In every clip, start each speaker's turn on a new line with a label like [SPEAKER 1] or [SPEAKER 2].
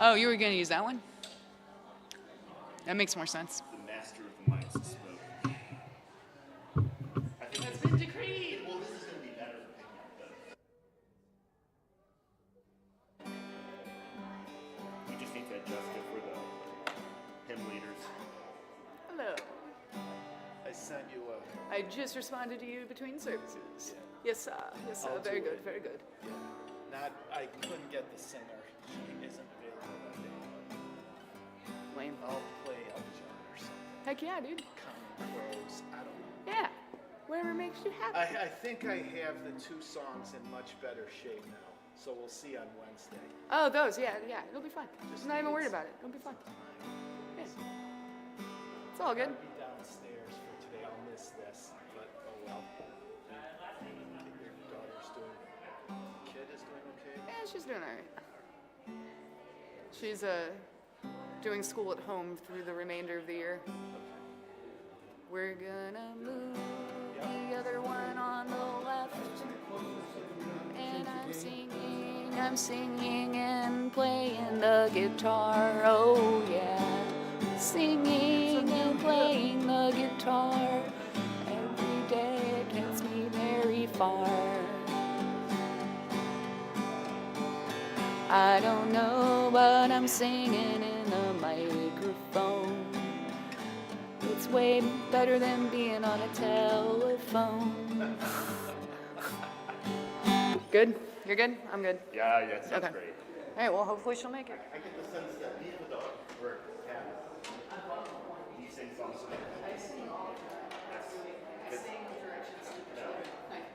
[SPEAKER 1] Oh, you were going to use that one? That makes more sense.
[SPEAKER 2] The master of the mice has spoken. I think
[SPEAKER 1] It's been decreed.
[SPEAKER 2] well, this is going to be better for picking up the. You just need to adjust it for the hymn leaders.
[SPEAKER 1] Hello.
[SPEAKER 3] I sent you a.
[SPEAKER 1] I just responded to you between services.
[SPEAKER 3] Yeah.
[SPEAKER 1] Yes, sir. Yes, sir.
[SPEAKER 3] I'll
[SPEAKER 1] Very
[SPEAKER 3] do
[SPEAKER 1] good.
[SPEAKER 3] it.
[SPEAKER 1] Very good.
[SPEAKER 3] Yeah. I couldn't get the singer. She isn't available that day.
[SPEAKER 1] Lame.
[SPEAKER 3] I'll play Elton or something.
[SPEAKER 1] Heck yeah, dude.
[SPEAKER 3] Common Crows. I don't know.
[SPEAKER 1] Yeah. Whatever makes you happy.
[SPEAKER 3] I think I have the two songs in much better shape now. So we'll see on Wednesday.
[SPEAKER 1] Oh, those. Yeah, yeah. It'll be fun.
[SPEAKER 3] Just
[SPEAKER 1] I'm not even
[SPEAKER 3] needs
[SPEAKER 1] worried about it. It'll be fun.
[SPEAKER 3] time.
[SPEAKER 1] Yeah. It's all good.
[SPEAKER 3] I'll be downstairs for today. I'll miss this, but oh well. Your daughter's doing. Kid is doing okay.
[SPEAKER 1] Yeah, she's doing all right. She's doing school at home through the remainder of the year. We're gonna move the other one on the left. And I'm singing and playing the guitar. Oh yeah, singing and playing the guitar. Every day gets me very far. I don't know, but I'm singing in the microphone. It's way better than being on a telephone. Good? You're good? I'm good.
[SPEAKER 2] Yeah, that sounds
[SPEAKER 1] Okay.
[SPEAKER 2] great.
[SPEAKER 1] All right, well, hopefully she'll make it.
[SPEAKER 2] I get the sense that neither of them were happy. You sing songs.
[SPEAKER 1] I sing all the time. I sing directions to the children. Like,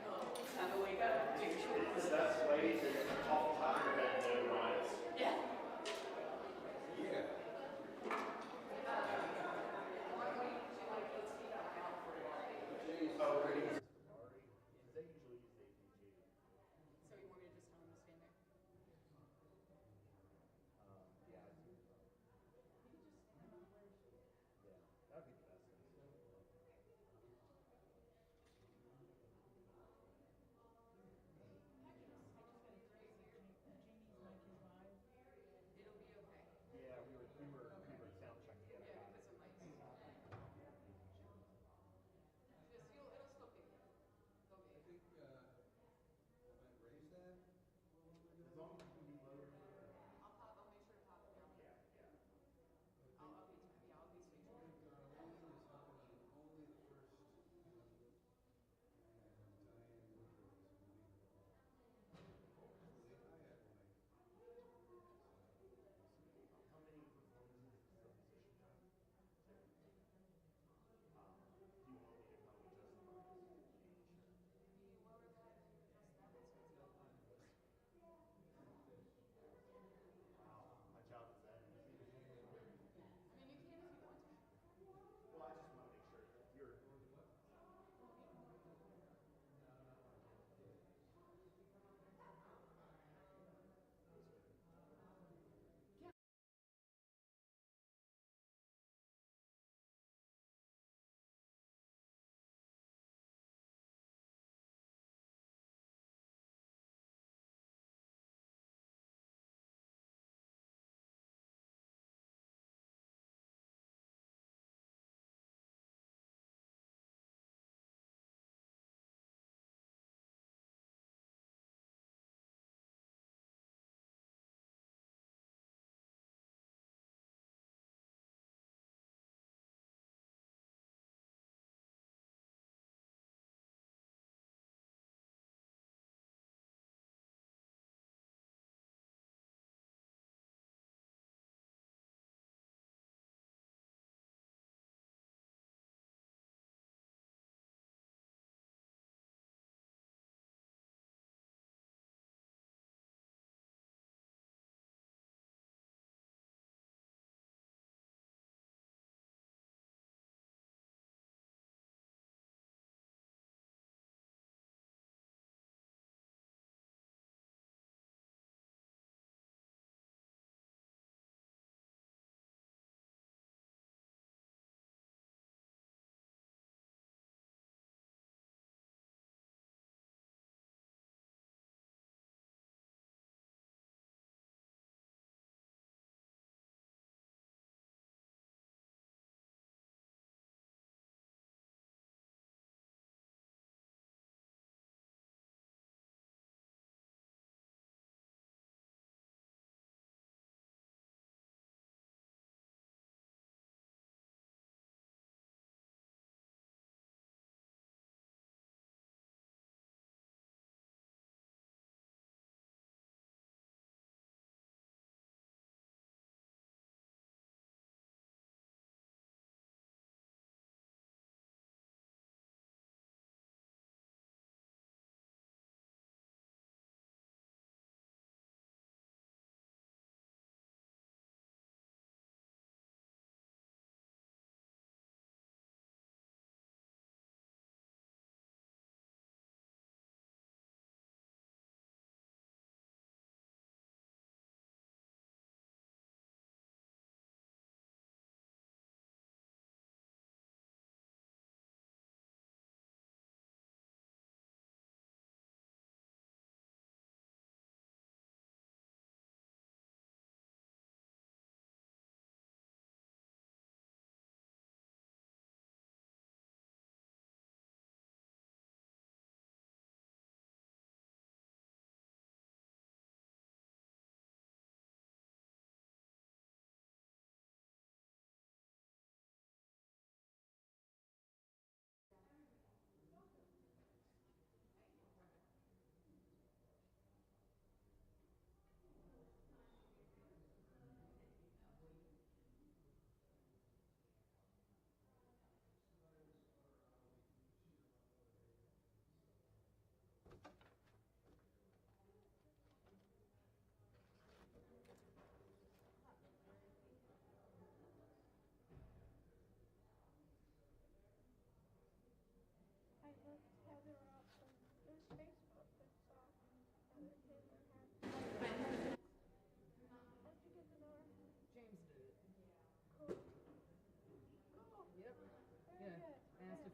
[SPEAKER 1] time to wake up, do your chores.
[SPEAKER 2] It's the best way to talk top your head and no rhymes.
[SPEAKER 1] Yeah. So you want me to just tell him to stand there?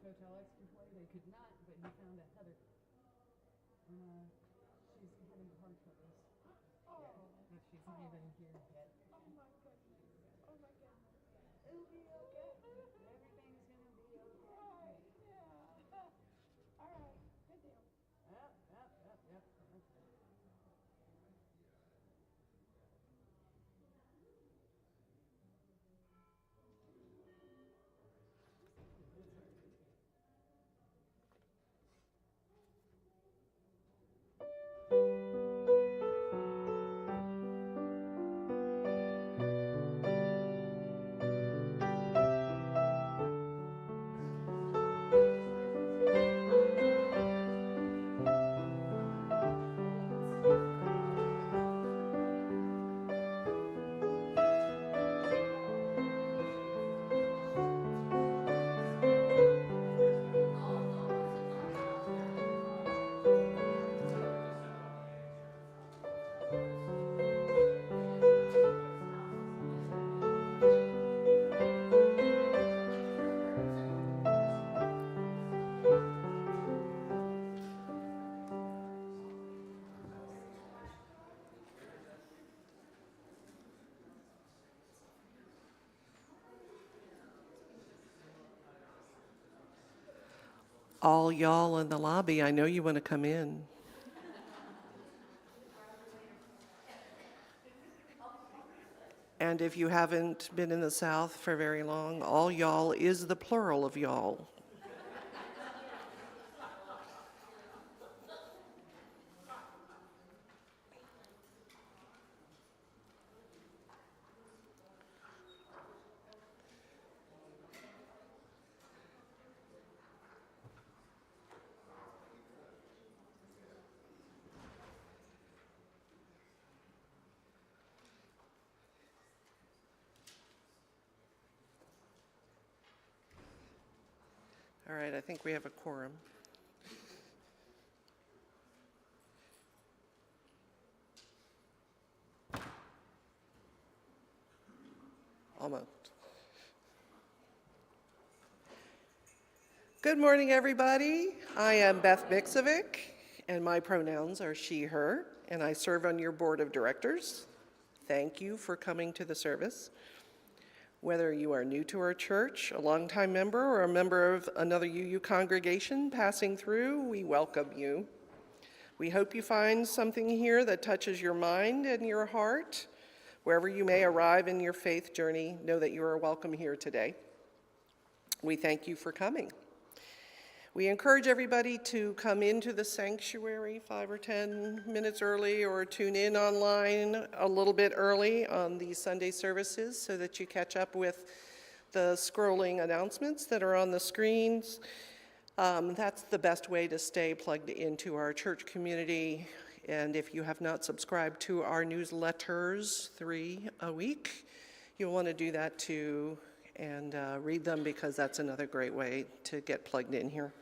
[SPEAKER 1] Hotel Exploratory. They could not, but he found a Heather. And she's having heart troubles.
[SPEAKER 4] Oh.
[SPEAKER 1] Yeah, but she's not even here yet.
[SPEAKER 4] Oh my goodness. Oh my goodness.
[SPEAKER 1] It'll be okay. Everything's gonna be okay.
[SPEAKER 4] Right. Yeah. All right. Good deal.
[SPEAKER 1] Yep.
[SPEAKER 5] All y'all in the lobby, I know you want to come in. And if you haven't been in the South for very long, all y'all is the plural of y'all. All right, I think we have a quorum. Almost. Good morning, everybody. I am Beth Mixovic, and my pronouns are she, her, and I serve on your board of directors. Thank you for coming to the service. Whether you are new to our church, a longtime member, or a member of another UU congregation passing through, we welcome you. We hope you find something here that touches your mind and your heart. Wherever you may arrive in your faith journey, know that you are welcome here today. We thank you for coming. We encourage everybody to come into the sanctuary 5 or 10 minutes early or tune in online a little bit early on these Sunday services so that you catch up with the scrolling announcements that are on the screens. That's the best way to stay plugged into our church community. And if you have not subscribed to our newsletters, 3 a week, you'll want to do that too and read them, because that's another great way to get plugged in here.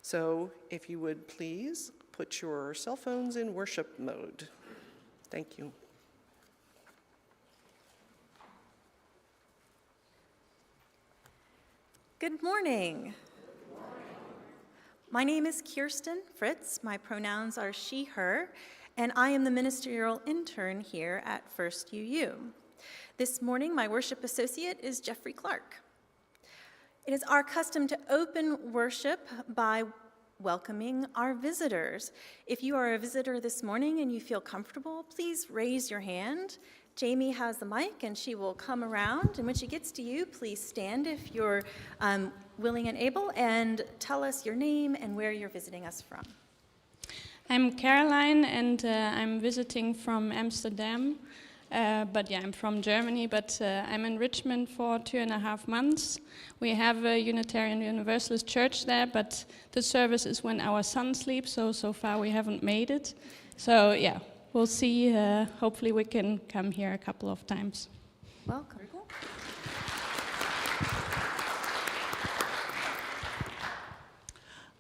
[SPEAKER 5] So if you would please put your cell phones in worship mode. Thank you.
[SPEAKER 6] Good morning. My name is Kirsten Fritz. My pronouns are she, her, and I am the ministerial intern here at First UU. This morning, my worship associate is Jeffrey Clark. It is our custom to open worship by welcoming our visitors. If you are a visitor this morning and you feel comfortable, please raise your hand. Jamie has the mic and she will come around, and when she gets to you, please stand if you're willing and able, and tell us your name and where you're visiting us from.
[SPEAKER 7] I'm Caroline, and I'm visiting from Amsterdam. I'm from Germany, but I'm in Richmond for 2.5 months. We have a Unitarian Universalist church there, but the service is when our son sleeps, so far we haven't made it. So yeah, we'll see. Hopefully we can come here a couple of times.
[SPEAKER 6] Welcome.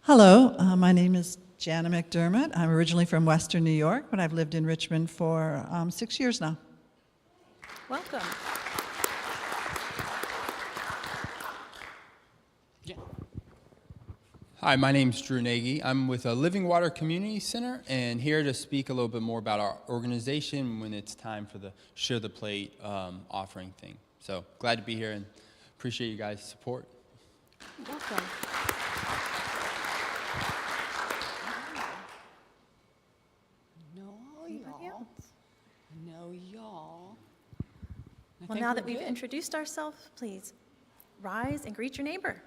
[SPEAKER 8] Hello, my name is Jana McDermott. I'm originally from Western New York, but I've lived in Richmond for 6 years now.
[SPEAKER 6] Welcome.
[SPEAKER 3] Yeah.
[SPEAKER 9] Hi, my name's Drew Nagy. I'm with a Living Water Community Center and here to speak a little bit more about our organization when it's time for the Share the Plate offering thing. So glad to be here and appreciate you guys' support.
[SPEAKER 6] Welcome. Anybody else?
[SPEAKER 10] No, y'all.
[SPEAKER 6] Well, now that we've introduced ourselves, please rise and greet your neighbor.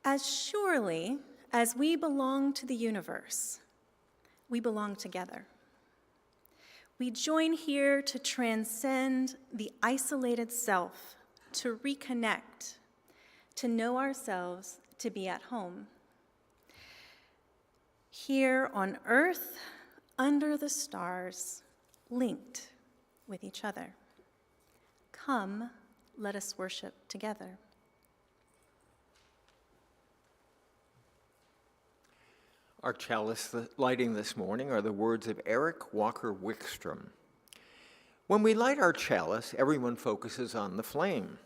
[SPEAKER 6] As surely as we belong to the universe, we belong together. We join here to transcend the isolated self, to reconnect, to know ourselves, to be at home. Here on earth, under the stars, linked with each other. Come, let us worship together.
[SPEAKER 11] Our chalice lighting this morning are the words of Eric Walker Wickstrom. When we light our chalice, everyone focuses on the flame.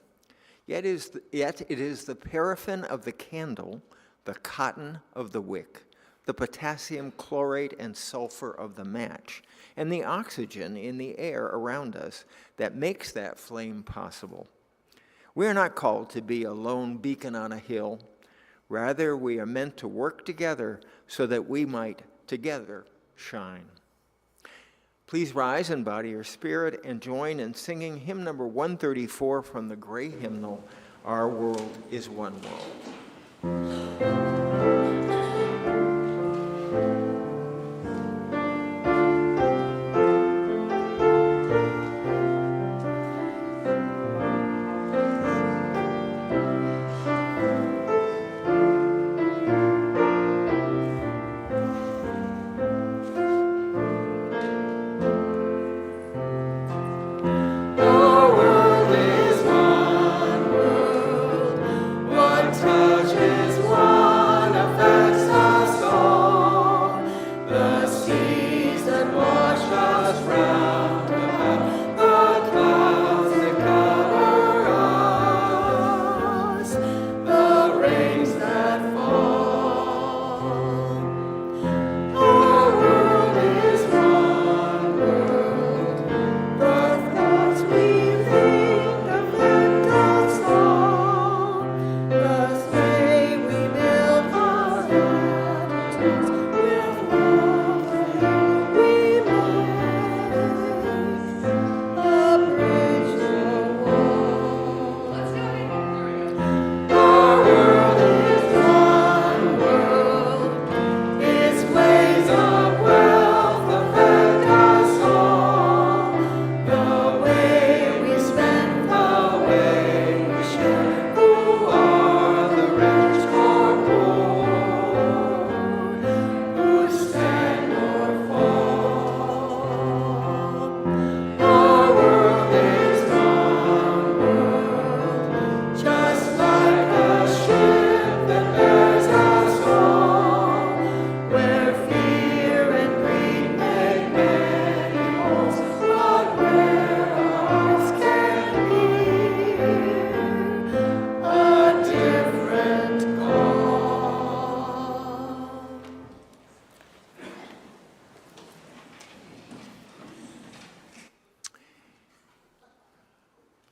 [SPEAKER 11] Yet it is the paraffin of the candle, the cotton of the wick, the potassium chlorate and sulfur of the match, and the oxygen in the air around us that makes that flame possible. We are not called to be a lone beacon on a hill. Rather, we are meant to work together so that we might together shine. Please rise and body your spirit and join in singing hymn number 134 from the gray hymnal, Our World is One World.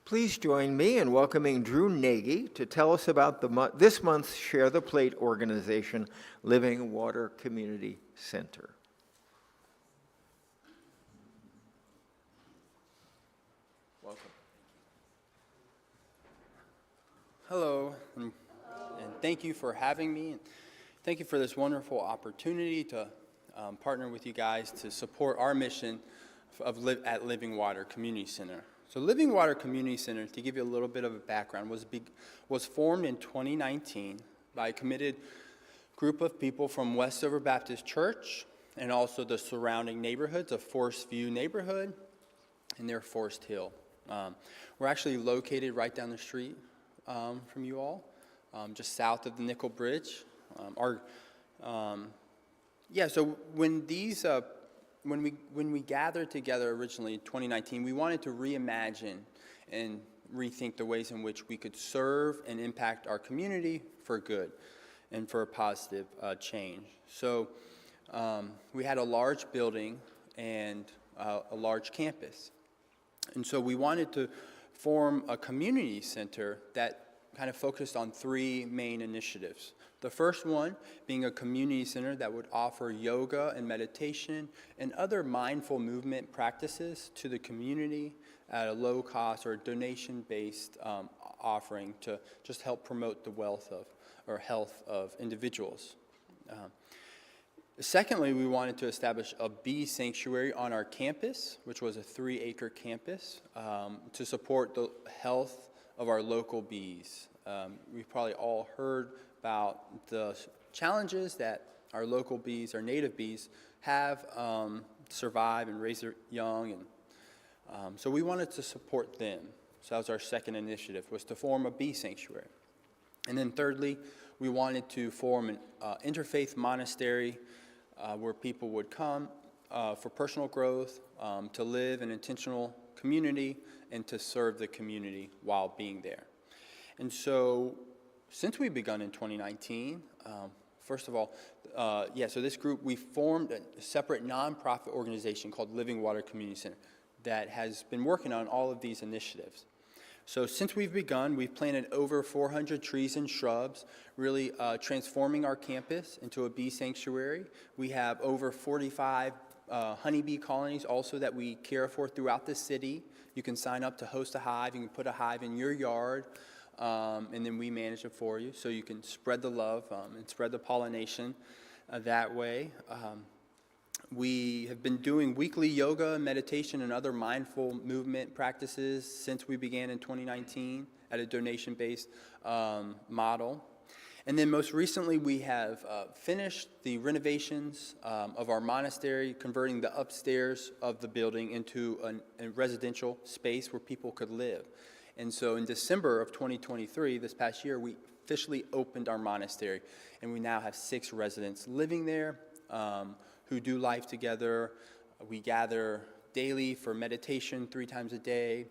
[SPEAKER 11] Please join me in welcoming Drew Nagy to tell us about this month's Share the Plate organization, Living Water Community Center. Welcome.
[SPEAKER 9] Hello, and thank you for having me. Thank you for this wonderful opportunity to partner with you guys to support our mission at Living Water Community Center. So Living Water Community Center, to give you a little bit of a background, was formed in 2019 by a committed group of people from Westover Baptist Church and also the surrounding neighborhoods of Forest View neighborhood and near Forest Hill. We're actually located right down the street from you all, just south of the Nickel Bridge. So when we gathered together originally in 2019, we wanted to reimagine and rethink the ways in which we could serve and impact our community for good and for a positive change. So we had a large building and a large campus. And so we wanted to form a community center that kind of focused on three main initiatives. The first one being a community center that would offer yoga and meditation and other mindful movement practices to the community at a low cost or donation-based offering to just help promote the health of individuals. Secondly, we wanted to establish a bee sanctuary on our campus, which was a 3-acre campus, to support the health of our local bees. We've probably all heard about the challenges that our local bees, our native bees, have survive and raise their young, and so we wanted to support them. So that was our second initiative, was to form a bee sanctuary. And then thirdly, we wanted to form an interfaith monastery where people would come for personal growth, to live an intentional community, and to serve the community while being there. And so, since we begun in 2019, first of all, so this group, we formed a separate nonprofit organization called Living Water Community Center that has been working on all of these initiatives. So since we've begun, we've planted over 400 trees and shrubs, really transforming our campus into a bee sanctuary. We have over 45 honeybee colonies also that we care for throughout the city. You can sign up to host a hive. You can put a hive in your yard, and then we manage it for you. So you can spread the love and spread the pollination that way. We have been doing weekly yoga, meditation, and other mindful movement practices since we began in 2019 at a donation-based model. And then most recently, we have finished the renovations of our monastery, converting the upstairs of the building into a residential space where people could live. And so in December of 2023, this past year, we officially opened our monastery, and we now have 6 residents living there who do life together. We gather daily for meditation 3 times a day.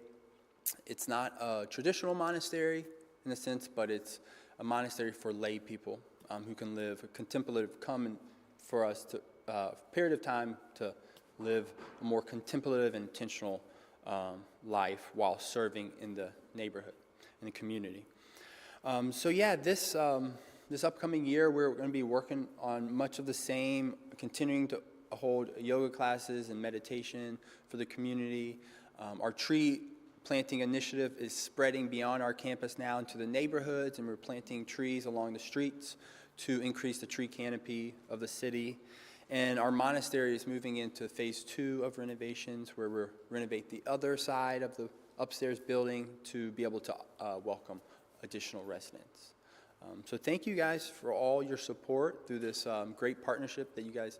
[SPEAKER 9] It's not a traditional monastery in a sense, but it's a monastery for lay people who can live a contemplative, for us to period of time to live a more contemplative and intentional life while serving in the neighborhood, in the community. This upcoming year, we're going to be working on much of the same, continuing to hold yoga classes and meditation for the community. Our tree planting initiative is spreading beyond our campus now into the neighborhoods, and we're planting trees along the streets to increase the tree canopy of the city. And our monastery is moving into phase 2 of renovations, where we'll renovate the other side of the upstairs building to be able to welcome additional residents. So thank you guys for all your support through this great partnership that you guys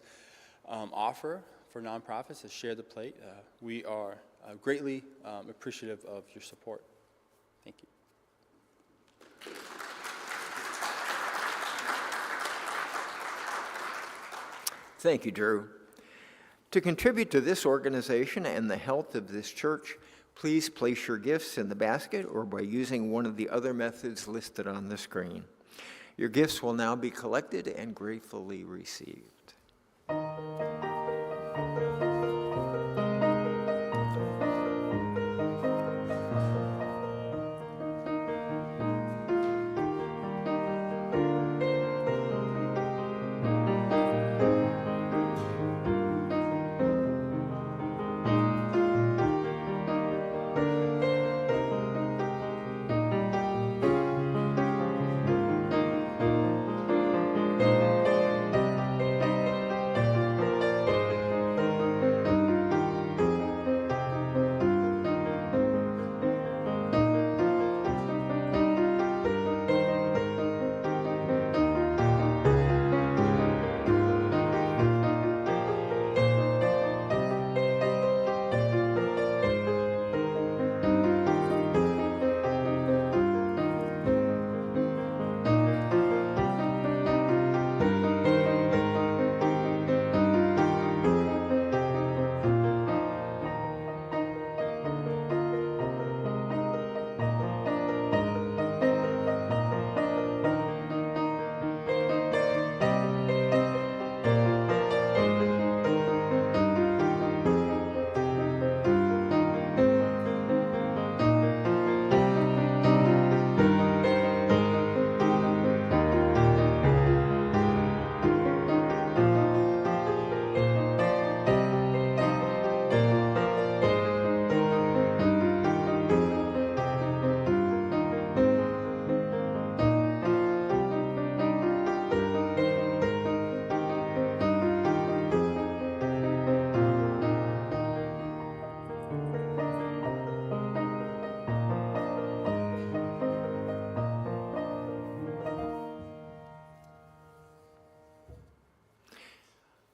[SPEAKER 9] offer for nonprofits to share the plate. We are greatly appreciative of your support. Thank you.
[SPEAKER 11] Thank you, Drew. To contribute to this organization and the health of this church, please place your gifts in the basket or by using one of the other methods listed on the screen. Your gifts will now be collected and gratefully received.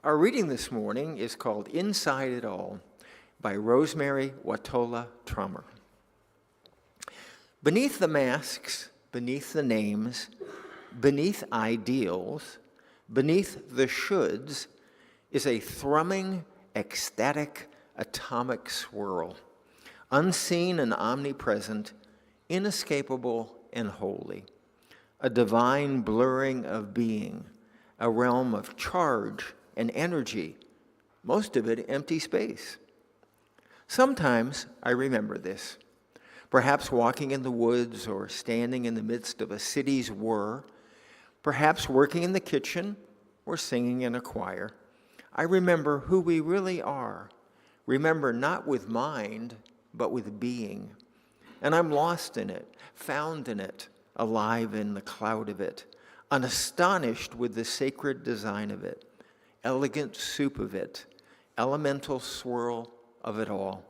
[SPEAKER 11] Our reading this morning is called Inside It All by Rosemary Watola Trummer. Beneath the masks, beneath the names, beneath ideals, beneath the shoulds is a thrumming ecstatic atomic swirl, unseen and omnipresent, inescapable and holy, a divine blurring of being, a realm of charge and energy, most of it empty space. Sometimes I remember this, perhaps walking in the woods or standing in the midst of a city's whir, perhaps working in the kitchen or singing in a choir. I remember who we really are, remember not with mind, but with being. And I'm lost in it, found in it, alive in the cloud of it, unastonished with the sacred design of it, elegant soup of it, elemental swirl of it all.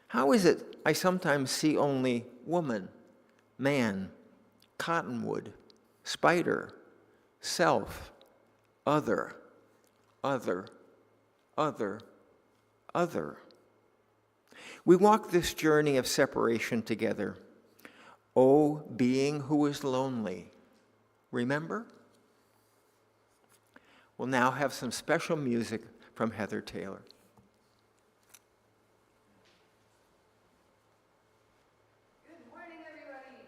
[SPEAKER 11] How is it I sometimes see only woman, man, cottonwood, spider, self, other, other, other, other? We walk this journey of separation together. O being who is lonely, remember? We'll now have some special music from Heather Taylor.
[SPEAKER 1] Good morning, everybody.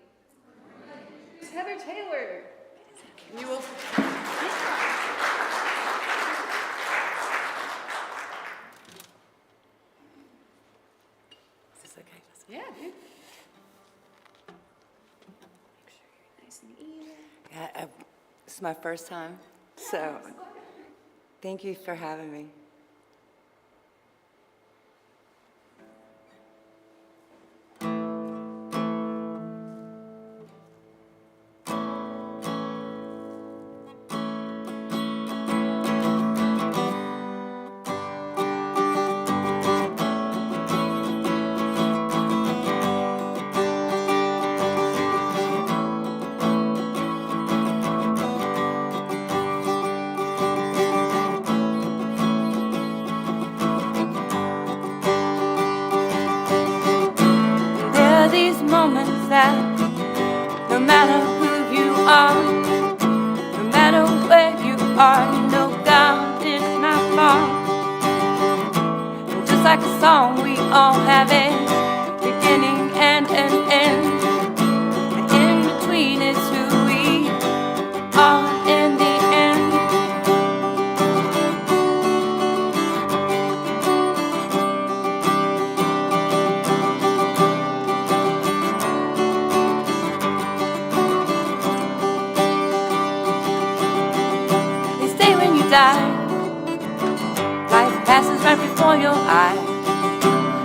[SPEAKER 1] It's Heather Taylor. You will.
[SPEAKER 10] Is this okay?
[SPEAKER 1] Yeah, dude.
[SPEAKER 10] Make sure you're nice and even. Yeah, it's my first time, so thank you for having me. These moments that no matter who you are, no matter where you are, you know God is not far. And just like a song, we all have a beginning and an end, and in between is who we are in the end. Life passes right before your eyes,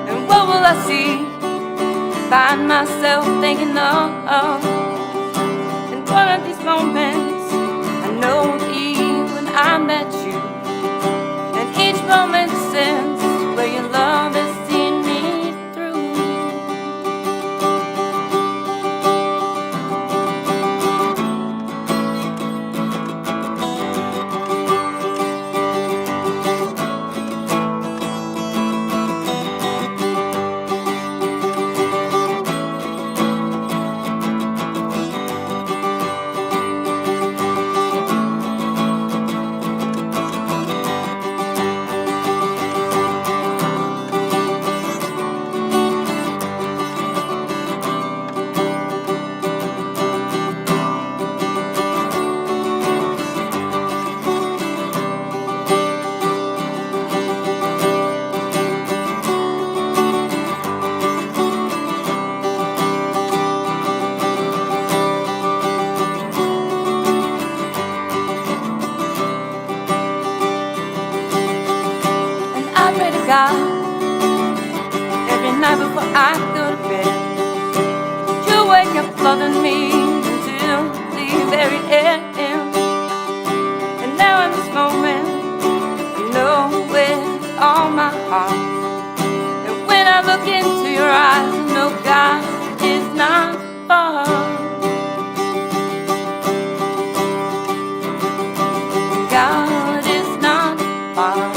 [SPEAKER 10] and what will I see? Find myself thinking of. And one of these moments, I know when I met you, and each moment since where your love has seen me through. God, every night before I go to bed, you wake up loving me until the very end. And now in this moment, I know with all my heart, and when I look into your eyes, I know God is not far. God is not far.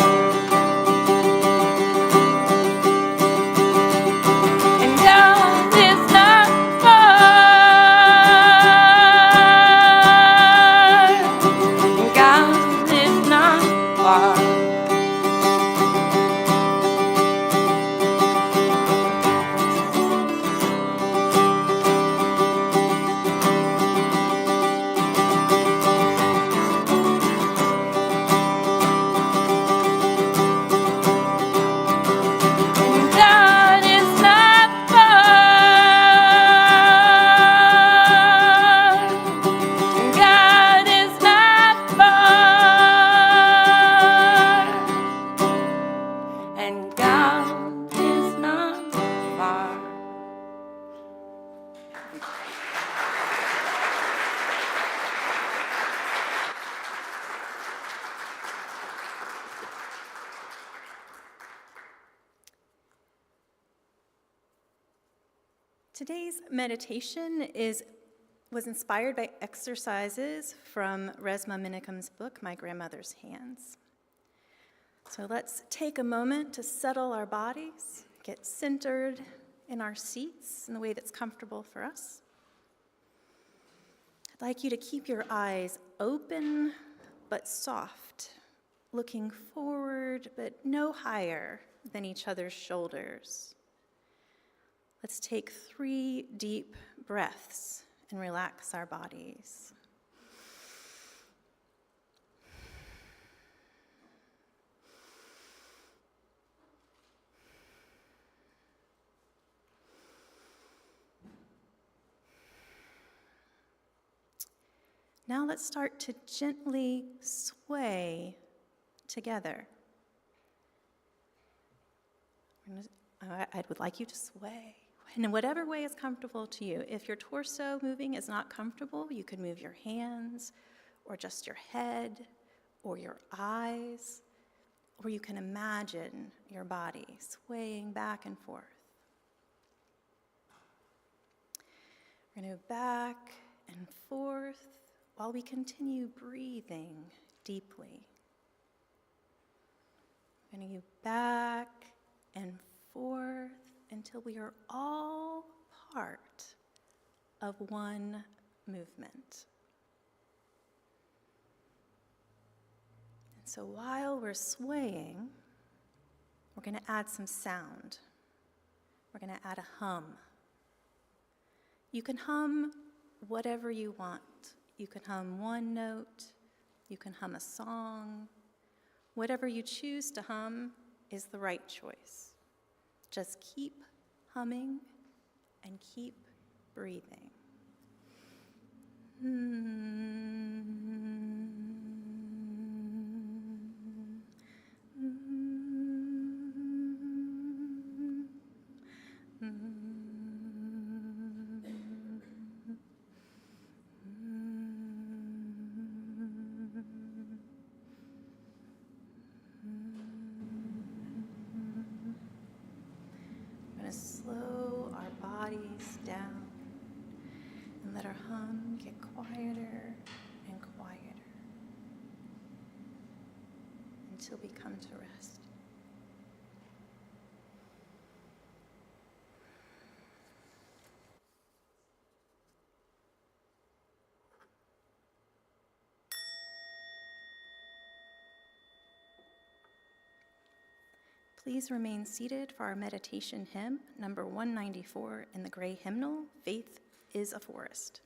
[SPEAKER 6] Today's meditation was inspired by exercises from Resmaa Menakem's book, My Grandmother's Hands. So let's take a moment to settle our bodies, get centered in our seats in the way that's comfortable for us. I'd like you to keep your eyes open but soft, looking forward but no higher than each other's shoulders. Let's take 3 deep breaths and relax our bodies. Now let's start to gently sway together. I would like you to sway in whatever way is comfortable to you. If your torso moving is not comfortable, you can move your hands or just your head or your eyes, or you can imagine your body swaying back and forth. We're going to go back and forth while we continue breathing deeply. We're going to go back and forth until we are all part of one movement. And so while we're swaying, we're going to add some sound. We're going to add a hum. You can hum whatever you want. You can hum one note. You can hum a song. Whatever you choose to hum is the right choice. Just keep humming and keep breathing. Slow our bodies down and let our hum get quieter and quieter until we come to rest. Please remain seated for our meditation hymn, number 194 in the gray hymnal, Faith is a Forest.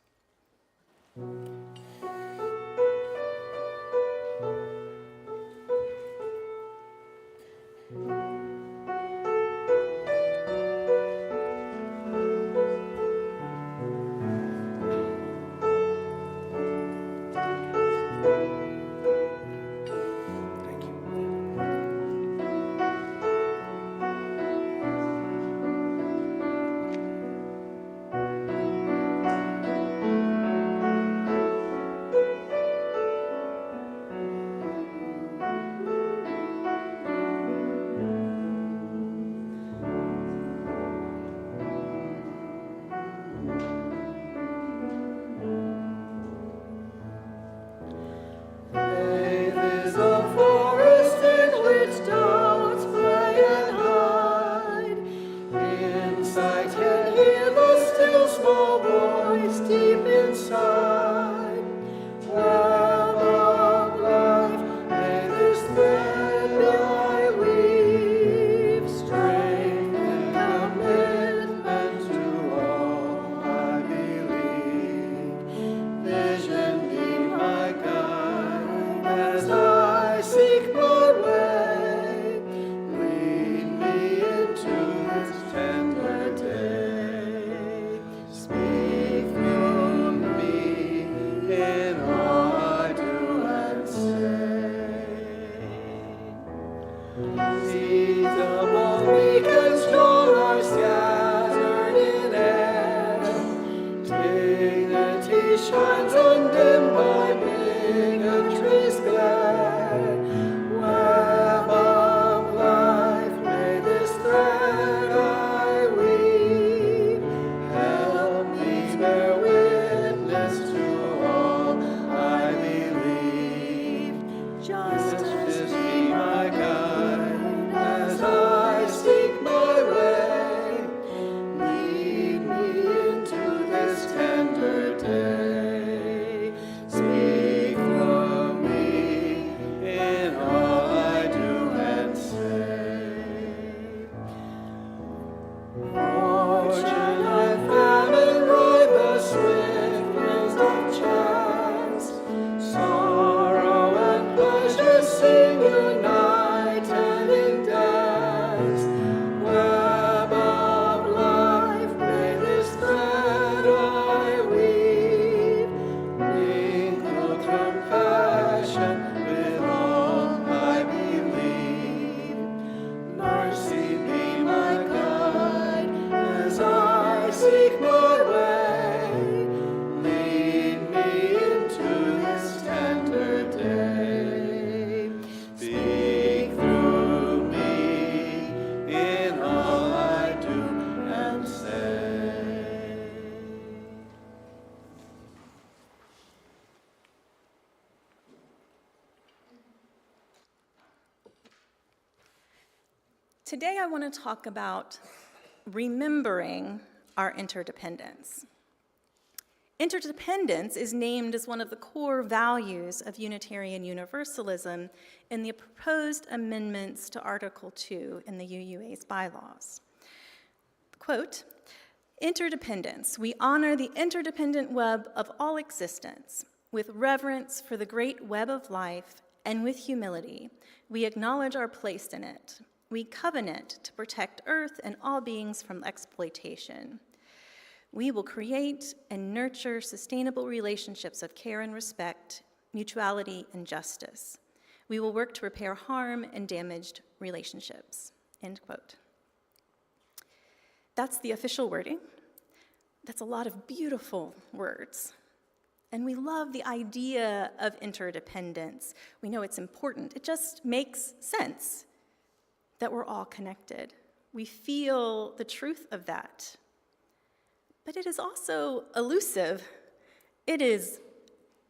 [SPEAKER 12] Tender day, speak through me.
[SPEAKER 6] Today I want to talk about remembering our interdependence. Interdependence is named as one of the core values of Unitarian Universalism in the proposed amendments to Article 2 in the UUA's bylaws. Quote, "Interdependence, we honor the interdependent web of all existence. With reverence for the great web of life and with humility, we acknowledge our place in it. We covenant to protect Earth and all beings from exploitation. We will create and nurture sustainable relationships of care and respect, mutuality and justice. We will work to repair harm and damaged relationships." End quote. That's the official wording. That's a lot of beautiful words. And we love the idea of interdependence. We know it's important. It just makes sense that we're all connected. We feel the truth of that. But it is also elusive. It is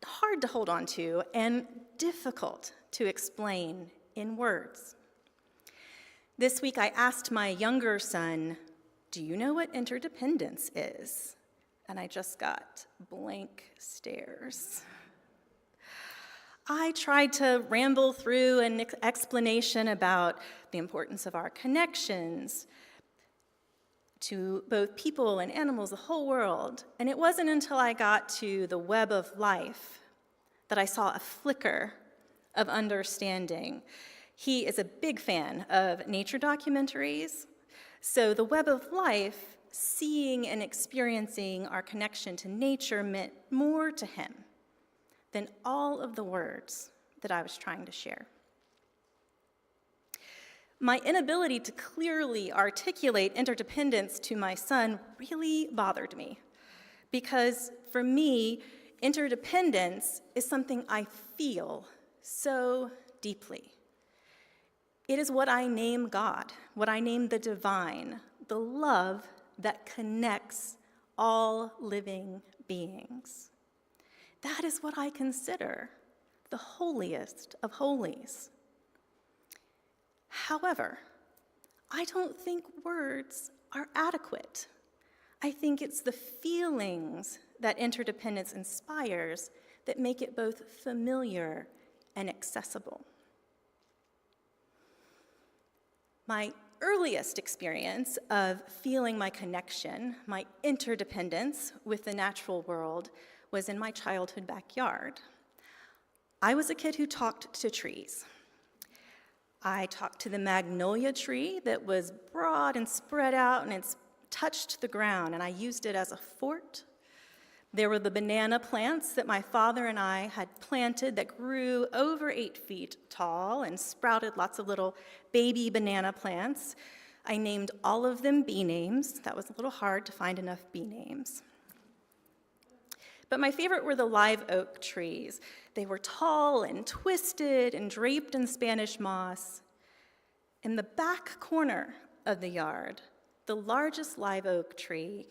[SPEAKER 6] hard to hold on to and difficult to explain in words. This week I asked my younger son, "Do you know what interdependence is?" And I just got blank stares. I tried to ramble through an explanation about the importance of our connections to both people and animals, the whole world. And it wasn't until I got to the web of life that I saw a flicker of understanding. He is a big fan of nature documentaries, so the web of life, seeing and experiencing our connection to nature, meant more to him than all of the words that I was trying to share. My inability to clearly articulate interdependence to my son really bothered me, because for me, interdependence is something I feel so deeply. It is what I name God, what I name the divine, the love that connects all living beings. That is what I consider the holiest of holies. However, I don't think words are adequate. I think it's the feelings that interdependence inspires that make it both familiar and accessible. My earliest experience of feeling my connection, my interdependence with the natural world, was in my childhood backyard. I was a kid who talked to trees. I talked to the magnolia tree that was broad and spread out and it's touched the ground, and I used it as a fort. There were the banana plants that my father and I had planted that grew over 8 feet tall and sprouted lots of little baby banana plants. I named all of them bee names. That was a little hard to find enough bee names. But my favorite were the live oak trees. They were tall and twisted and draped in Spanish moss. In the back corner of the yard, the largest live oak tree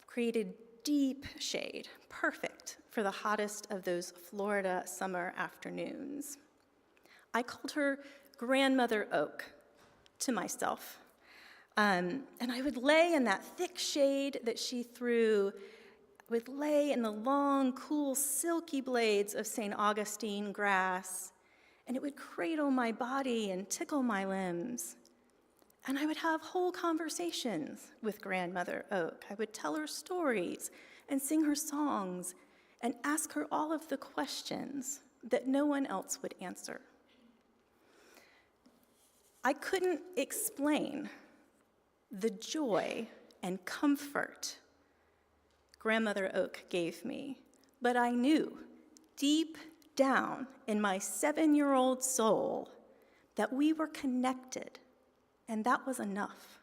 [SPEAKER 6] created deep shade, perfect for the hottest of those Florida summer afternoons. I called her Grandmother Oak to myself. And I would lay in that thick shade that she threw, would lay in the long, cool, silky blades of St. Augustine grass, and it would cradle my body and tickle my limbs. And I would have whole conversations with Grandmother Oak. I would tell her stories and sing her songs and ask her all of the questions that no one else would answer. I couldn't explain the joy and comfort Grandmother Oak gave me, but I knew deep down in my 7-year-old soul that we were connected, and that was enough.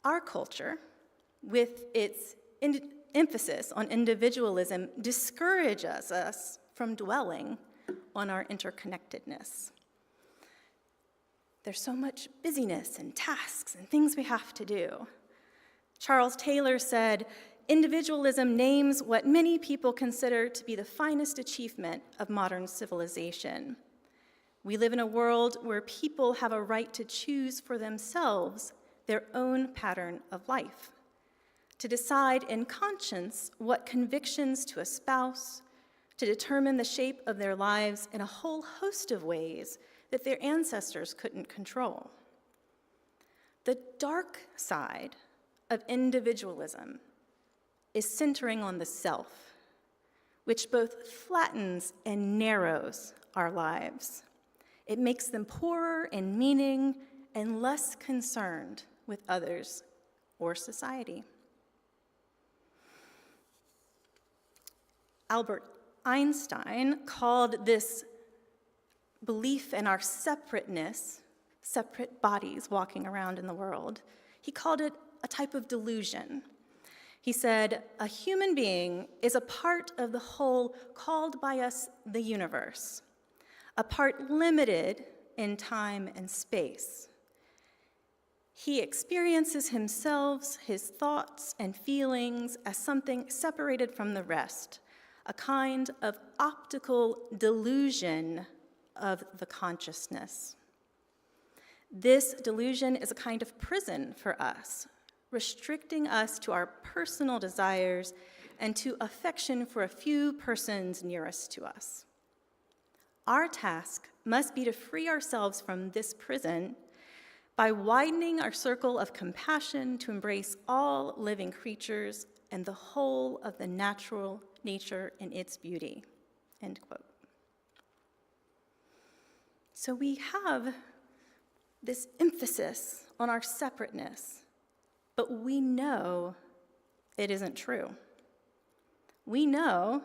[SPEAKER 6] Our culture, with its emphasis on individualism, discourages us from dwelling on our interconnectedness. There's so much busyness and tasks and things we have to do. Charles Taylor said, "Individualism names what many people consider to be the finest achievement of modern civilization. We live in a world where people have a right to choose for themselves their own pattern of life, to decide in conscience what convictions to espouse, to determine the shape of their lives in a whole host of ways that their ancestors couldn't control. The dark side of individualism is centering on the self, which both flattens and narrows our lives. It makes them poorer in meaning and less concerned with others or society. Albert Einstein called this belief in our separateness, separate bodies walking around in the world, he called it a type of delusion. He said, a human being is a part of the whole called by us the universe, a part limited in time and space. He experiences himself, his thoughts and feelings as something separated from the rest, a kind of optical delusion of the consciousness. This delusion is a kind of prison for us, restricting us to our personal desires and to affection for a few persons nearest to us. Our task must be to free ourselves from this prison by widening our circle of compassion to embrace all living creatures and the whole of the natural nature in its beauty, end quote. So we have this emphasis on our separateness, but we know it isn't true. We know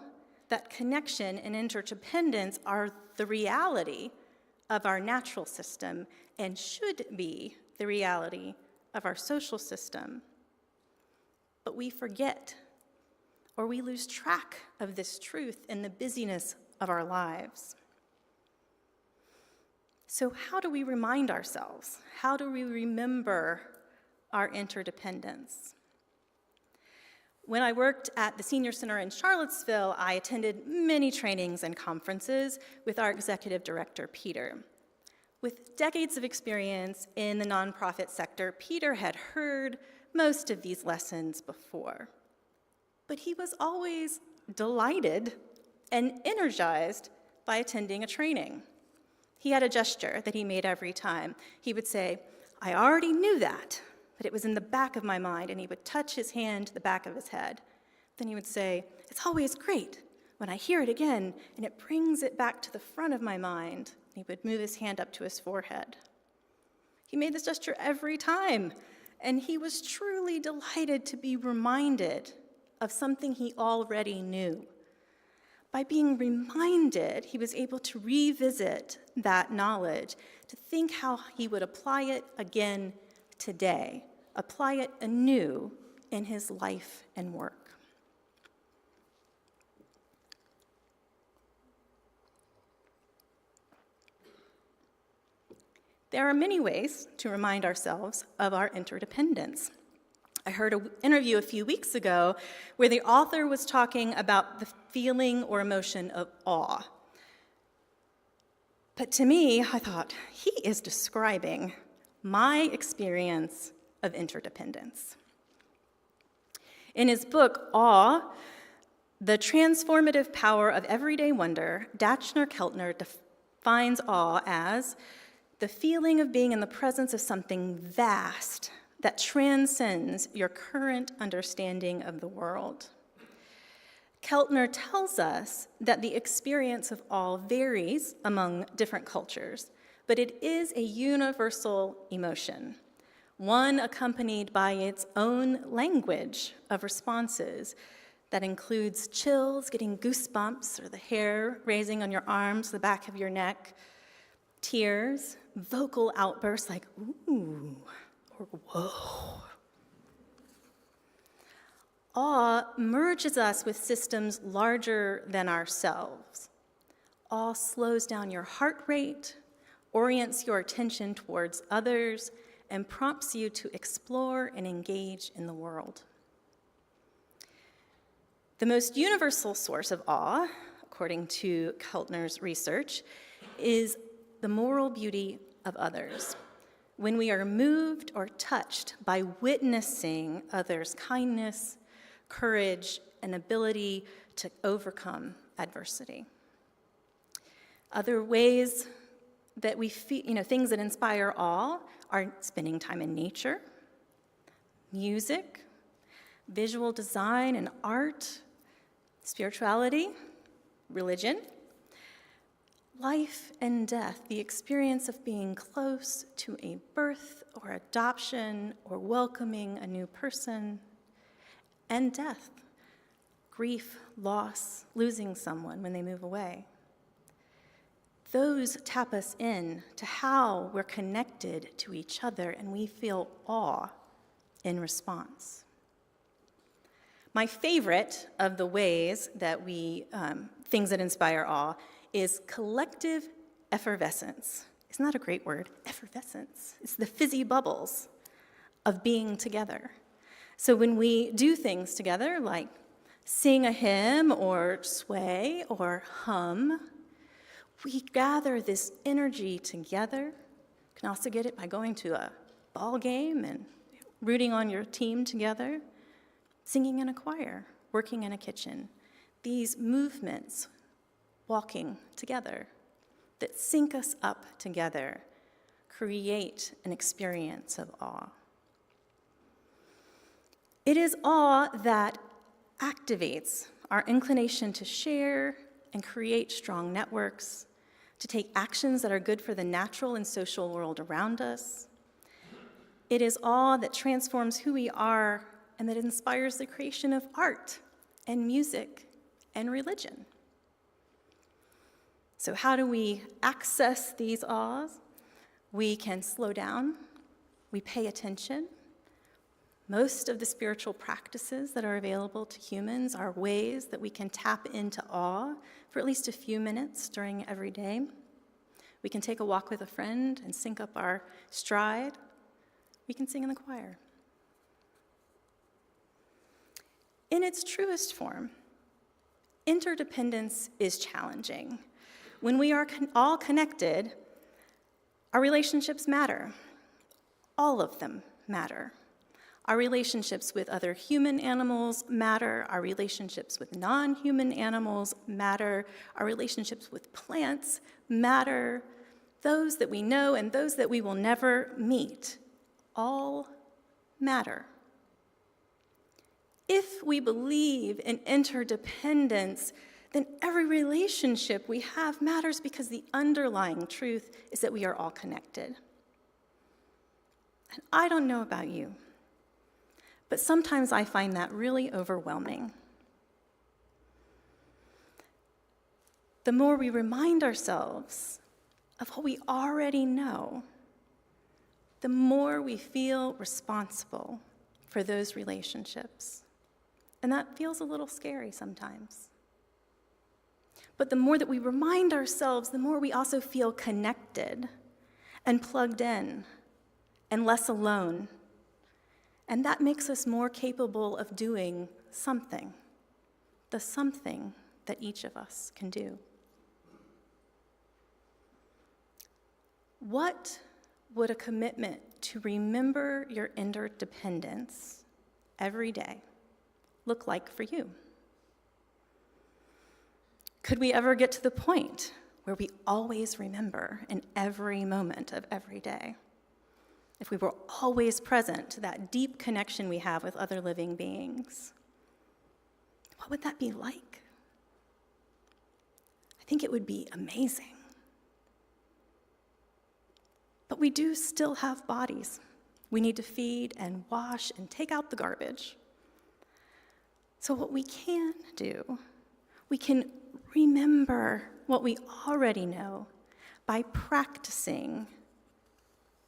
[SPEAKER 6] that connection and interdependence are the reality of our natural system and should be the reality of our social system. But we forget, or we lose track of this truth in the busyness of our lives. So how do we remind ourselves? How do we remember our interdependence? When I worked at the Senior Center in Charlottesville, I attended many trainings and conferences with our executive director, Peter. With decades of experience in the nonprofit sector, Peter had heard most of these lessons before. But he was always delighted and energized by attending a training. He had a gesture that he made every time. He would say, I already knew that, but it was in the back of my mind, and he would touch his hand to the back of his head. Then he would say, it's always great when I hear it again, and it brings it back to the front of my mind. And he would move his hand up to his forehead. He made this gesture every time, and he was truly delighted to be reminded of something he already knew. By being reminded, he was able to revisit that knowledge, to think how he would apply it again today, apply it anew in his life and work. There are many ways to remind ourselves of our interdependence. I heard an interview a few weeks ago where the author was talking about the feeling or emotion of awe. But to me, I thought, he is describing my experience of interdependence. In his book, Awe, The Transformative Power of Everyday Wonder, Dachner Keltner defines awe as the feeling of being in the presence of something vast that transcends your current understanding of the world. Keltner tells us that the experience of awe varies among different cultures, but it is a universal emotion, one accompanied by its own language of responses that includes chills, getting goosebumps, or the hair raising on your arms, the back of your neck, tears, vocal outbursts like, ooh, or whoa. Awe merges us with systems larger than ourselves. Awe slows down your heart rate, orients your attention towards others, and prompts you to explore and engage in the world. The most universal source of awe, according to Keltner's research, is the moral beauty of others, when we are moved or touched by witnessing others' kindness, courage, and ability to overcome adversity. Other ways that we feel, things that inspire awe are spending time in nature, music, visual design and art, spirituality, religion, life and death, the experience of being close to a birth or adoption or welcoming a new person, and death, grief, loss, losing someone when they move away. Those tap us in to how we're connected to each other, and we feel awe in response. My favorite of the ways that things that inspire awe is collective effervescence. Isn't that a great word? Effervescence. It's the fizzy bubbles of being together. So when we do things together, like sing a hymn or sway or hum, we gather this energy together. You can also get it by going to a ball game and rooting on your team together, singing in a choir, working in a kitchen. These movements, walking together, that sync us up together, create an experience of awe. It is awe that activates our inclination to share and create strong networks, to take actions that are good for the natural and social world around us. It is awe that transforms who we are and that inspires the creation of art and music and religion. So how do we access these awes? We can slow down, we pay attention. Most of the spiritual practices that are available to humans are ways that we can tap into awe for at least a few minutes during every day. We can take a walk with a friend and sync up our stride. We can sing in the choir. In its truest form, interdependence is challenging. When we are all connected, our relationships matter. All of them matter. Our relationships with other human animals matter. Our relationships with non-human animals matter. Our relationships with plants matter. Those that we know and those that we will never meet all matter. If we believe in interdependence, then every relationship we have matters because the underlying truth is that we are all connected. And I don't know about you, but sometimes I find that really overwhelming. The more we remind ourselves of what we already know, the more we feel responsible for those relationships. And that feels a little scary sometimes. But the more that we remind ourselves, the more we also feel connected and plugged in and less alone. And that makes us more capable of doing something, the something that each of us can do. What would a commitment to remember your interdependence every day look like for you? Could we ever get to the point where we always remember in every moment of every day? If we were always present to that deep connection we have with other living beings, what would that be like? I think it would be amazing. But we do still have bodies. We need to feed and wash and take out the garbage. So what we can do, we can remember what we already know by practicing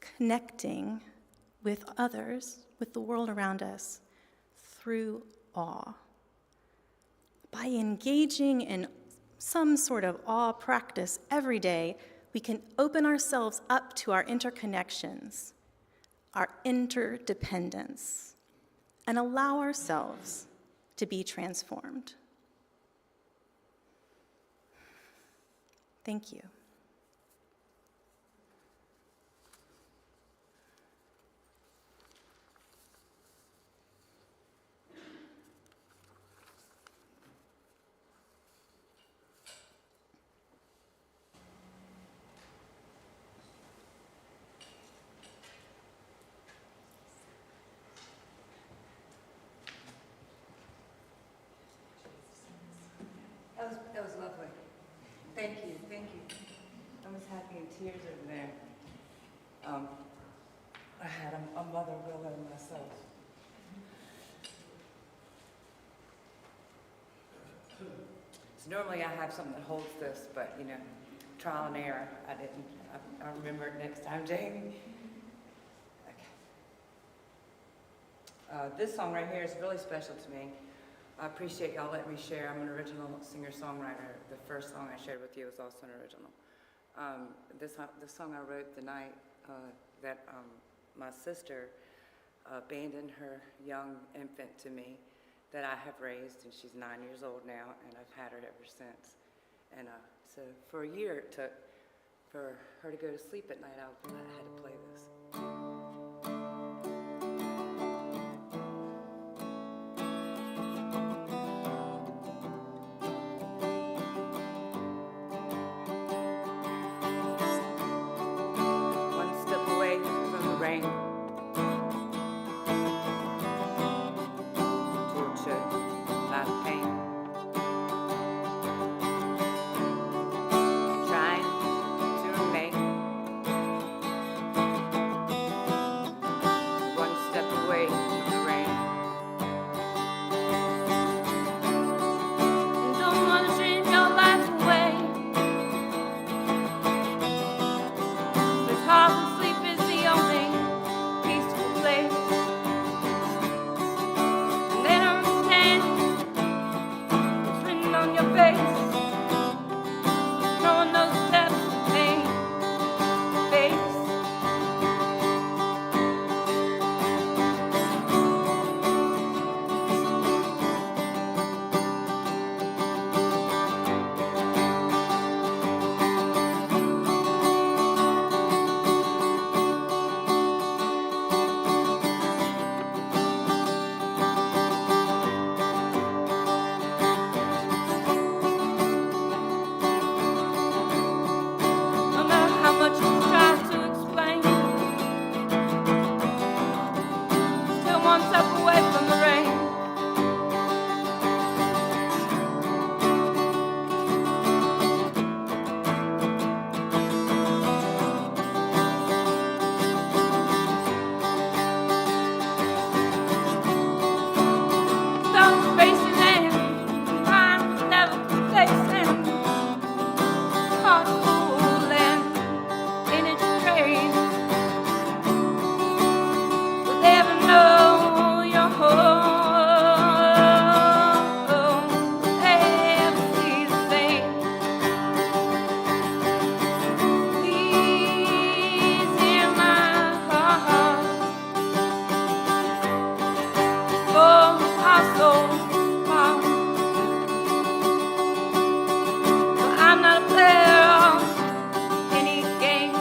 [SPEAKER 6] connecting with others, with the world around us, through awe. By engaging in some sort of awe practice every day, we can open ourselves up to our interconnections, our interdependence, and allow ourselves to be transformed. Thank you.
[SPEAKER 12] happy in tears over there. I had a mother willow myself. So normally I have something that holds this, but you know, trial and error. I didn't. I'll remember it next time, Jamie. Okay. This song right here is really special to me. I appreciate y'all letting me share. I'm an original singer-songwriter. The first song I shared with you was also an original. This song I wrote the night that my sister abandoned her young infant to me that I have raised, and she's 9 years old now, and I've had her ever since. And so for a year it took for her to go to sleep at night. I had to play this. One step away from the rain. Torture, a lot of pain. Trying to remain one step away from the rain. Don't want to change your life away. This house and sleep is the only peaceful place. And they don't understand what's written on your face. No one knows the depths of pain you face. No matter how much you try to explain, still one step away from the rain. Don't face your land, I'm never complacent. Heart full and energy drained. Will they ever know your home? Will they ever see the same? Please hear my heart. Oh, our souls are. But I'm not a player of any game.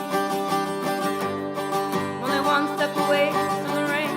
[SPEAKER 12] Only one step away from the rain.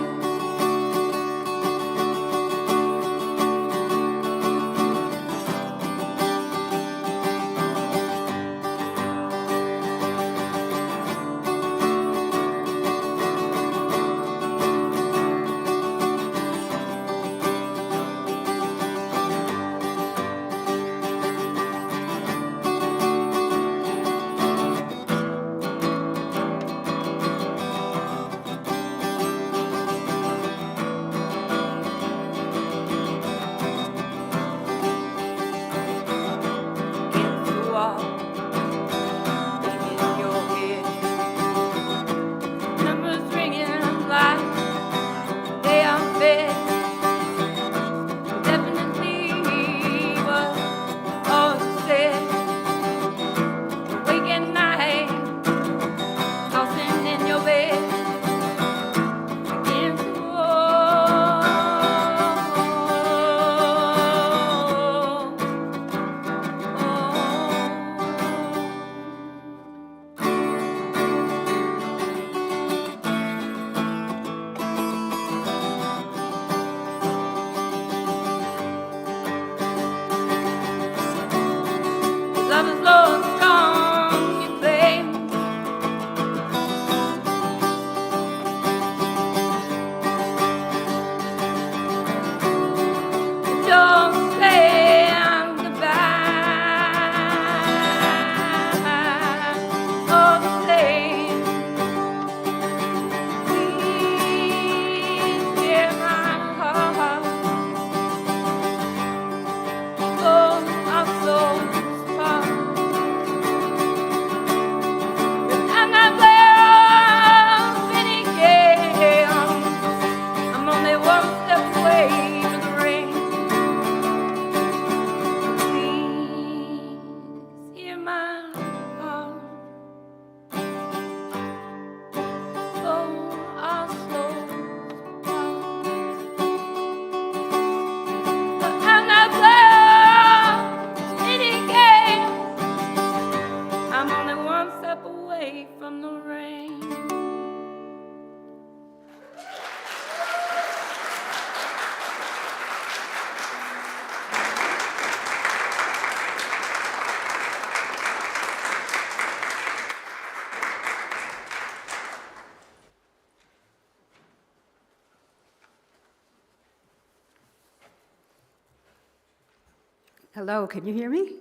[SPEAKER 4] Hello, can you hear me?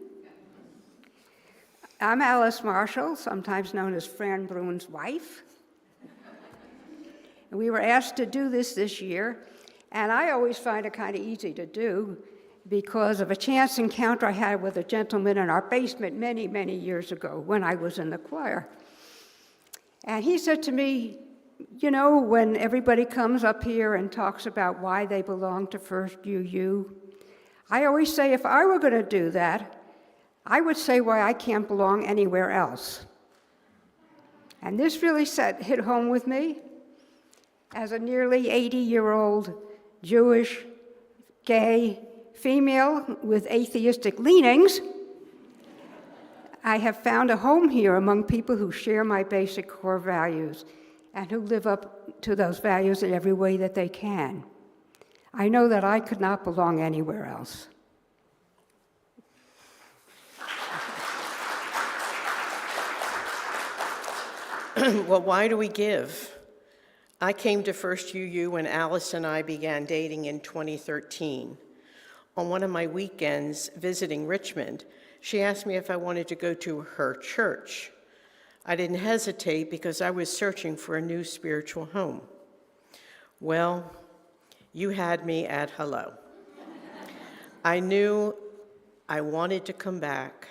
[SPEAKER 4] I'm Alice Marshall, sometimes known as Fran Bruin's wife. We were asked to do this year, and I always find it kind of easy to do because of a chance encounter I had with a gentleman in our basement many, many years ago when I was in the choir. And he said to me, you know, when everybody comes up here and talks about why they belong to First UU, I always say if I were going to do that, I would say why I can't belong anywhere else. And this really hit home with me. As a nearly 80-year-old Jewish, gay, female with atheistic leanings, I have found a home here among people who share my basic core values and who live up to those values in every way that they can. I know that I could not belong anywhere else.
[SPEAKER 13] Well, why do we give? I came to First UU when Alice and I began dating in 2013. On one of my weekends visiting Richmond, she asked me if I wanted to go to her church. I didn't hesitate because I was searching for a new spiritual home. Well, you had me at hello. I knew I wanted to come back.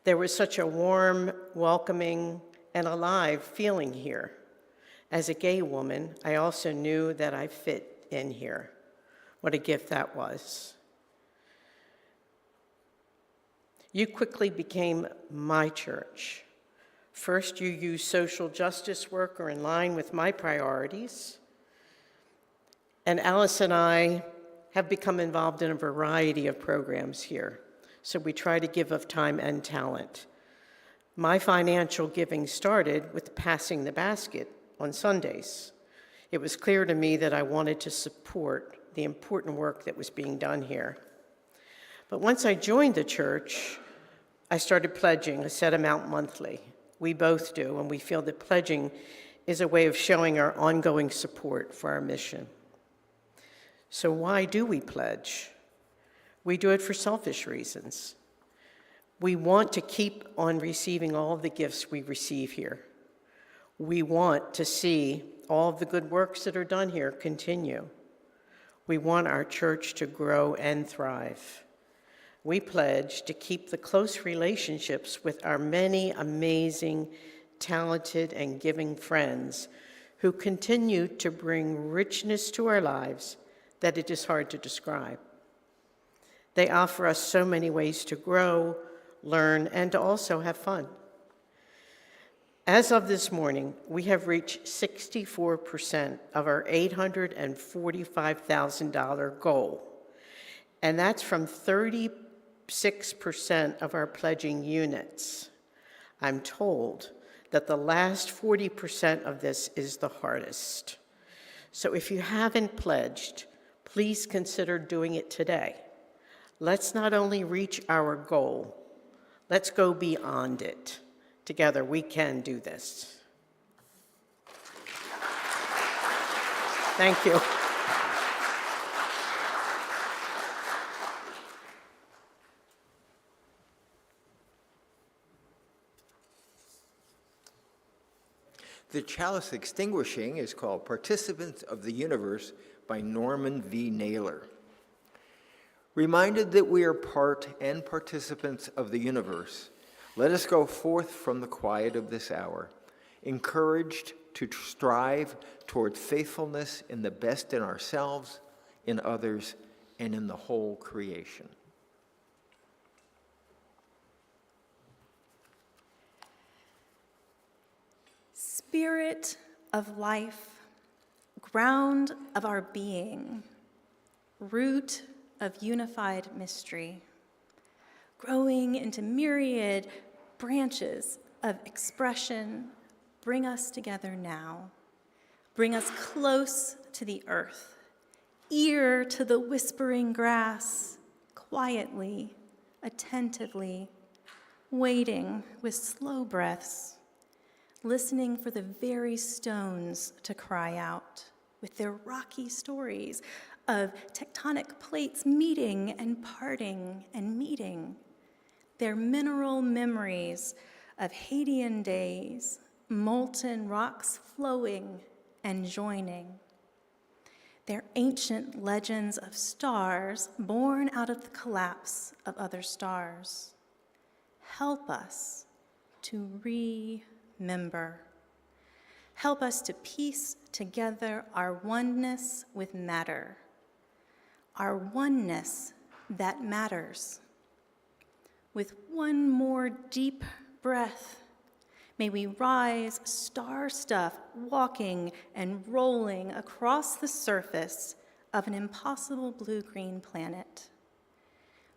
[SPEAKER 13] There was such a warm, welcoming, and alive feeling here. As a gay woman, I also knew that I fit in here. What a gift that was. You quickly became my church. First, you used social justice work in line with my priorities. And Alice and I have become involved in a variety of programs here. So we try to give of time and talent. My financial giving started with passing the basket on Sundays. It was clear to me that I wanted to support the important work that was being done here. But once I joined the church, I started pledging a set amount monthly. We both do, and we feel that pledging is a way of showing our ongoing support for our mission. So why do we pledge? We do it for selfish reasons. We want to keep on receiving all of the gifts we receive here. We want to see all of the good works that are done here continue. We want our church to grow and thrive. We pledge to keep the close relationships with our many amazing, talented, and giving friends who continue to bring richness to our lives that it is hard to describe. They offer us so many ways to grow, learn, and to also have fun. As of this morning, we have reached 64% of our $845,000 goal, and that's from 36% of our pledging units. I'm told that the last 40% of this is the hardest. So if you haven't pledged, please consider doing it today. Let's not only reach our goal, let's go beyond it. Together, we can do this. Thank you.
[SPEAKER 11] The chalice extinguishing is called Participants of the Universe by Norman V. Naylor. Reminded that we are part and participants of the universe, let us go forth from the quiet of this hour, encouraged to strive toward faithfulness in the best in ourselves, in others, and in the whole creation.
[SPEAKER 6] Spirit of life, ground of our being, root of unified mystery, growing into myriad branches of expression, bring us together now. Bring us close to the earth, ear to the whispering grass, quietly, attentively, waiting with slow breaths, listening for the very stones to cry out with their rocky stories of tectonic plates meeting and parting and meeting. They're mineral memories of Hadean days, molten rocks flowing and joining. They're ancient legends of stars born out of the collapse of other stars. Help us to remember. Help us to piece together our oneness with matter, our oneness that matters. With one more deep breath, may we rise star-stuffed, walking and rolling across the surface of an impossible blue-green planet.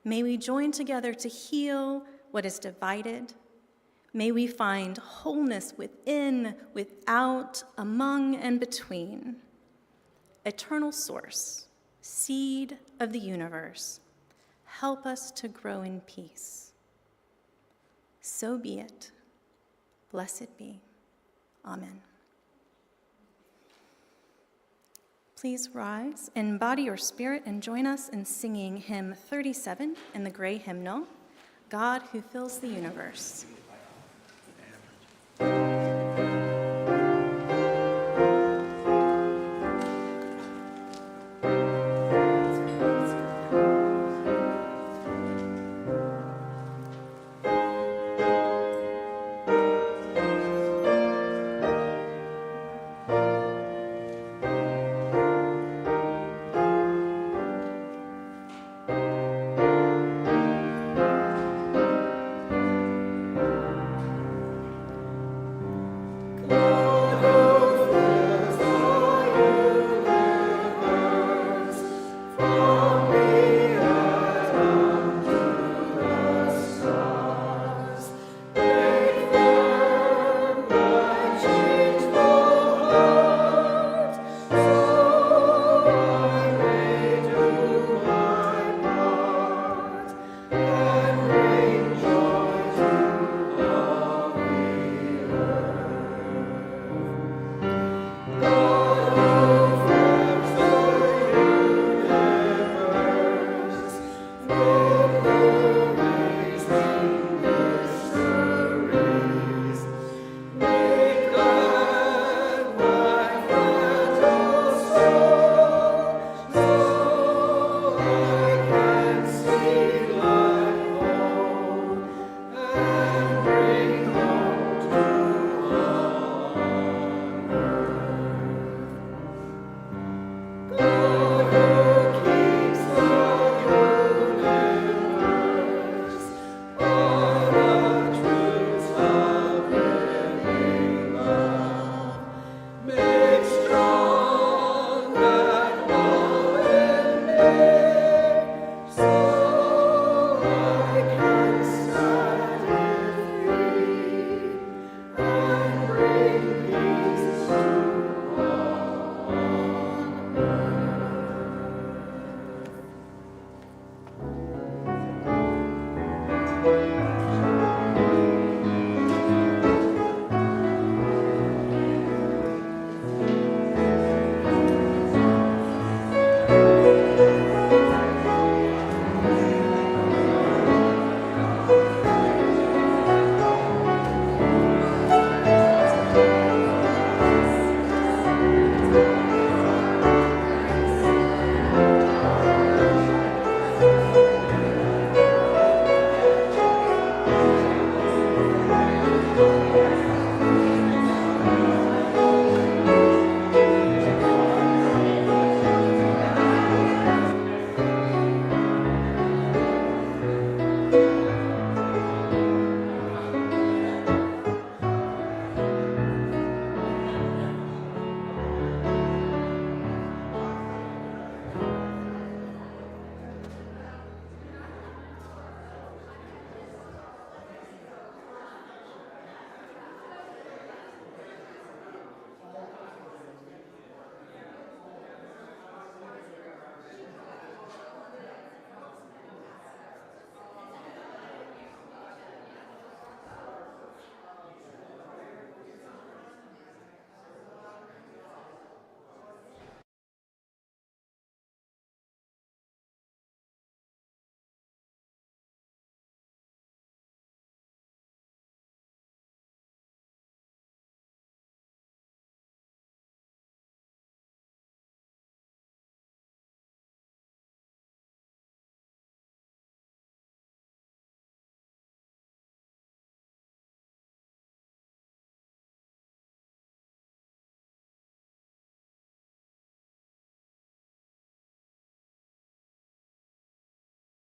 [SPEAKER 6] May we join together to heal what is divided. May we find wholeness within, without, among, and between. Eternal source, seed of the universe, help us to grow in peace. So be it. Blessed be. Amen. Please rise in body or spirit and join us in singing hymn 37 in the gray hymnal, God Who Fills the Universe.